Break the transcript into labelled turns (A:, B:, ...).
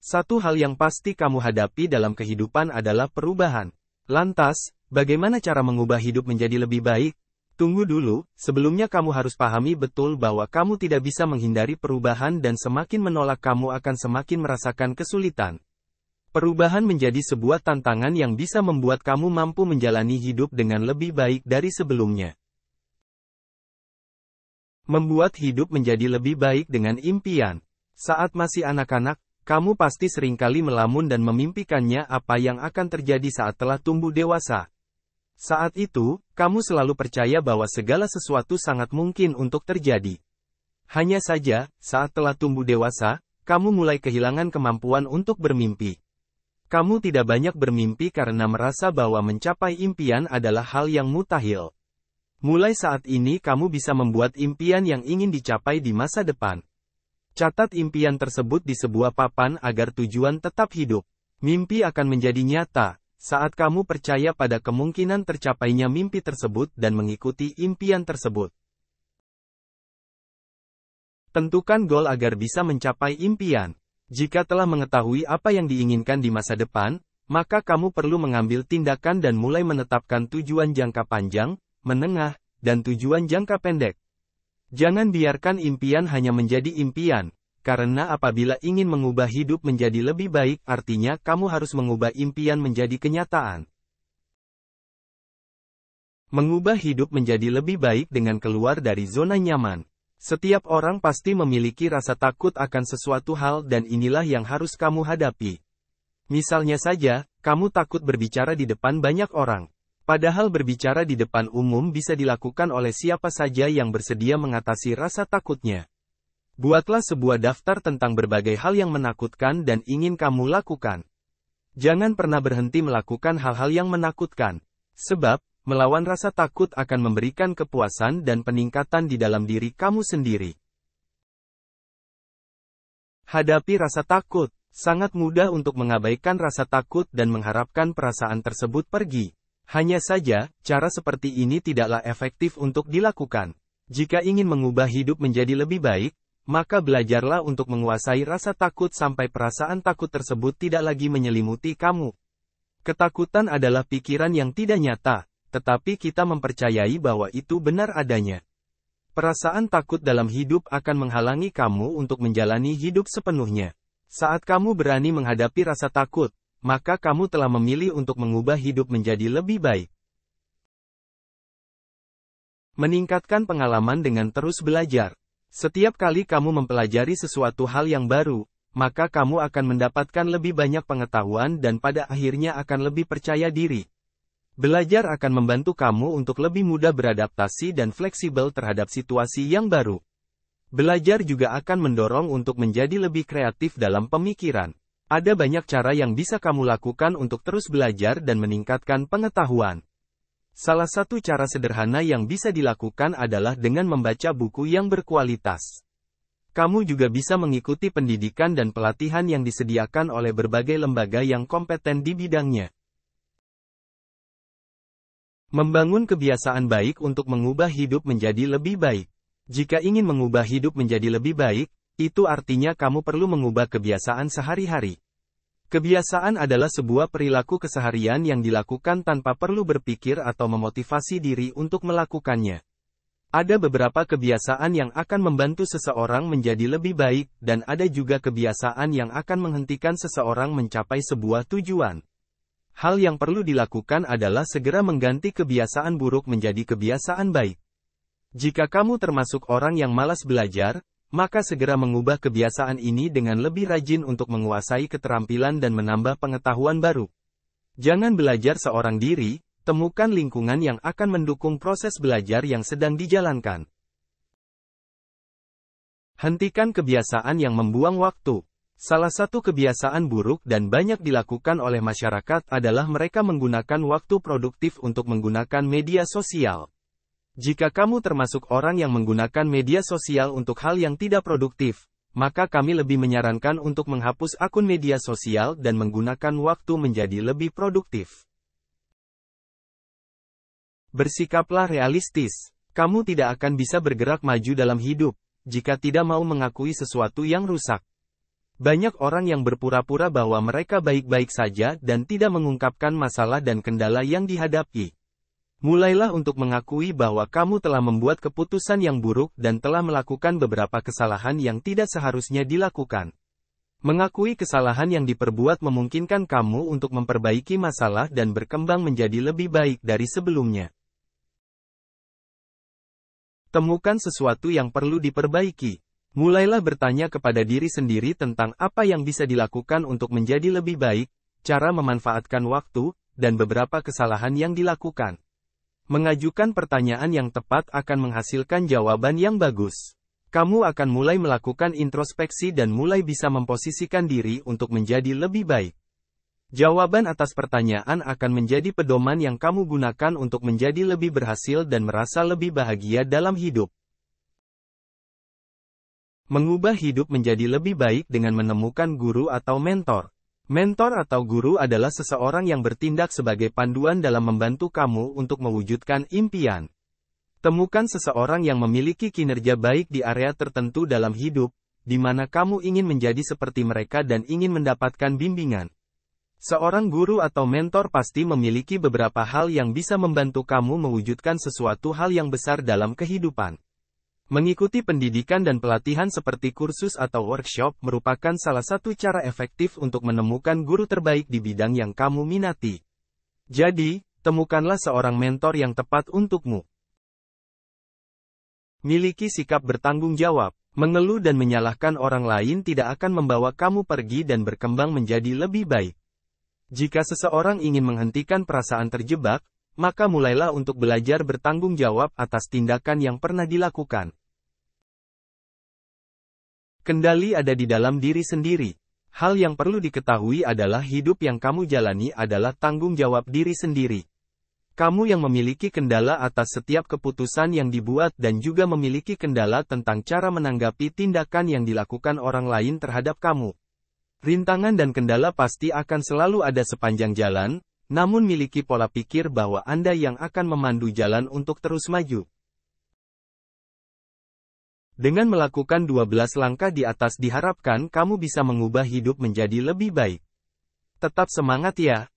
A: Satu hal yang pasti kamu hadapi dalam kehidupan adalah perubahan. Lantas, bagaimana cara mengubah hidup menjadi lebih baik? Tunggu dulu, sebelumnya kamu harus pahami betul bahwa kamu tidak bisa menghindari perubahan dan semakin menolak kamu akan semakin merasakan kesulitan. Perubahan menjadi sebuah tantangan yang bisa membuat kamu mampu menjalani hidup dengan lebih baik dari sebelumnya. Membuat hidup menjadi lebih baik dengan impian. Saat masih anak-anak, kamu pasti seringkali melamun dan memimpikannya apa yang akan terjadi saat telah tumbuh dewasa. Saat itu, kamu selalu percaya bahwa segala sesuatu sangat mungkin untuk terjadi. Hanya saja, saat telah tumbuh dewasa, kamu mulai kehilangan kemampuan untuk bermimpi. Kamu tidak banyak bermimpi karena merasa bahwa mencapai impian adalah hal yang mustahil. Mulai saat ini kamu bisa membuat impian yang ingin dicapai di masa depan. Catat impian tersebut di sebuah papan agar tujuan tetap hidup. Mimpi akan menjadi nyata saat kamu percaya pada kemungkinan tercapainya mimpi tersebut dan mengikuti impian tersebut. Tentukan goal agar bisa mencapai impian. Jika telah mengetahui apa yang diinginkan di masa depan, maka kamu perlu mengambil tindakan dan mulai menetapkan tujuan jangka panjang, menengah, dan tujuan jangka pendek. Jangan biarkan impian hanya menjadi impian, karena apabila ingin mengubah hidup menjadi lebih baik, artinya kamu harus mengubah impian menjadi kenyataan. Mengubah hidup menjadi lebih baik dengan keluar dari zona nyaman. Setiap orang pasti memiliki rasa takut akan sesuatu hal dan inilah yang harus kamu hadapi. Misalnya saja, kamu takut berbicara di depan banyak orang. Padahal berbicara di depan umum bisa dilakukan oleh siapa saja yang bersedia mengatasi rasa takutnya. Buatlah sebuah daftar tentang berbagai hal yang menakutkan dan ingin kamu lakukan. Jangan pernah berhenti melakukan hal-hal yang menakutkan. Sebab, melawan rasa takut akan memberikan kepuasan dan peningkatan di dalam diri kamu sendiri. Hadapi rasa takut. Sangat mudah untuk mengabaikan rasa takut dan mengharapkan perasaan tersebut pergi. Hanya saja, cara seperti ini tidaklah efektif untuk dilakukan. Jika ingin mengubah hidup menjadi lebih baik, maka belajarlah untuk menguasai rasa takut sampai perasaan takut tersebut tidak lagi menyelimuti kamu. Ketakutan adalah pikiran yang tidak nyata, tetapi kita mempercayai bahwa itu benar adanya. Perasaan takut dalam hidup akan menghalangi kamu untuk menjalani hidup sepenuhnya. Saat kamu berani menghadapi rasa takut, maka kamu telah memilih untuk mengubah hidup menjadi lebih baik. Meningkatkan pengalaman dengan terus belajar. Setiap kali kamu mempelajari sesuatu hal yang baru, maka kamu akan mendapatkan lebih banyak pengetahuan dan pada akhirnya akan lebih percaya diri. Belajar akan membantu kamu untuk lebih mudah beradaptasi dan fleksibel terhadap situasi yang baru. Belajar juga akan mendorong untuk menjadi lebih kreatif dalam pemikiran. Ada banyak cara yang bisa kamu lakukan untuk terus belajar dan meningkatkan pengetahuan. Salah satu cara sederhana yang bisa dilakukan adalah dengan membaca buku yang berkualitas. Kamu juga bisa mengikuti pendidikan dan pelatihan yang disediakan oleh berbagai lembaga yang kompeten di bidangnya. Membangun kebiasaan baik untuk mengubah hidup menjadi lebih baik. Jika ingin mengubah hidup menjadi lebih baik, itu artinya kamu perlu mengubah kebiasaan sehari-hari. Kebiasaan adalah sebuah perilaku keseharian yang dilakukan tanpa perlu berpikir atau memotivasi diri untuk melakukannya. Ada beberapa kebiasaan yang akan membantu seseorang menjadi lebih baik, dan ada juga kebiasaan yang akan menghentikan seseorang mencapai sebuah tujuan. Hal yang perlu dilakukan adalah segera mengganti kebiasaan buruk menjadi kebiasaan baik. Jika kamu termasuk orang yang malas belajar, maka segera mengubah kebiasaan ini dengan lebih rajin untuk menguasai keterampilan dan menambah pengetahuan baru. Jangan belajar seorang diri, temukan lingkungan yang akan mendukung proses belajar yang sedang dijalankan. Hentikan kebiasaan yang membuang waktu. Salah satu kebiasaan buruk dan banyak dilakukan oleh masyarakat adalah mereka menggunakan waktu produktif untuk menggunakan media sosial. Jika kamu termasuk orang yang menggunakan media sosial untuk hal yang tidak produktif, maka kami lebih menyarankan untuk menghapus akun media sosial dan menggunakan waktu menjadi lebih produktif. Bersikaplah realistis. Kamu tidak akan bisa bergerak maju dalam hidup, jika tidak mau mengakui sesuatu yang rusak. Banyak orang yang berpura-pura bahwa mereka baik-baik saja dan tidak mengungkapkan masalah dan kendala yang dihadapi. Mulailah untuk mengakui bahwa kamu telah membuat keputusan yang buruk dan telah melakukan beberapa kesalahan yang tidak seharusnya dilakukan. Mengakui kesalahan yang diperbuat memungkinkan kamu untuk memperbaiki masalah dan berkembang menjadi lebih baik dari sebelumnya. Temukan sesuatu yang perlu diperbaiki. Mulailah bertanya kepada diri sendiri tentang apa yang bisa dilakukan untuk menjadi lebih baik, cara memanfaatkan waktu, dan beberapa kesalahan yang dilakukan. Mengajukan pertanyaan yang tepat akan menghasilkan jawaban yang bagus. Kamu akan mulai melakukan introspeksi dan mulai bisa memposisikan diri untuk menjadi lebih baik. Jawaban atas pertanyaan akan menjadi pedoman yang kamu gunakan untuk menjadi lebih berhasil dan merasa lebih bahagia dalam hidup. Mengubah hidup menjadi lebih baik dengan menemukan guru atau mentor. Mentor atau guru adalah seseorang yang bertindak sebagai panduan dalam membantu kamu untuk mewujudkan impian. Temukan seseorang yang memiliki kinerja baik di area tertentu dalam hidup, di mana kamu ingin menjadi seperti mereka dan ingin mendapatkan bimbingan. Seorang guru atau mentor pasti memiliki beberapa hal yang bisa membantu kamu mewujudkan sesuatu hal yang besar dalam kehidupan. Mengikuti pendidikan dan pelatihan seperti kursus atau workshop merupakan salah satu cara efektif untuk menemukan guru terbaik di bidang yang kamu minati. Jadi, temukanlah seorang mentor yang tepat untukmu. Miliki sikap bertanggung jawab. Mengeluh dan menyalahkan orang lain tidak akan membawa kamu pergi dan berkembang menjadi lebih baik. Jika seseorang ingin menghentikan perasaan terjebak, maka mulailah untuk belajar bertanggung jawab atas tindakan yang pernah dilakukan. Kendali ada di dalam diri sendiri. Hal yang perlu diketahui adalah hidup yang kamu jalani adalah tanggung jawab diri sendiri. Kamu yang memiliki kendala atas setiap keputusan yang dibuat dan juga memiliki kendala tentang cara menanggapi tindakan yang dilakukan orang lain terhadap kamu. Rintangan dan kendala pasti akan selalu ada sepanjang jalan, namun miliki pola pikir bahwa Anda yang akan memandu jalan untuk terus maju. Dengan melakukan 12 langkah di atas diharapkan kamu bisa mengubah hidup menjadi lebih baik. Tetap semangat ya!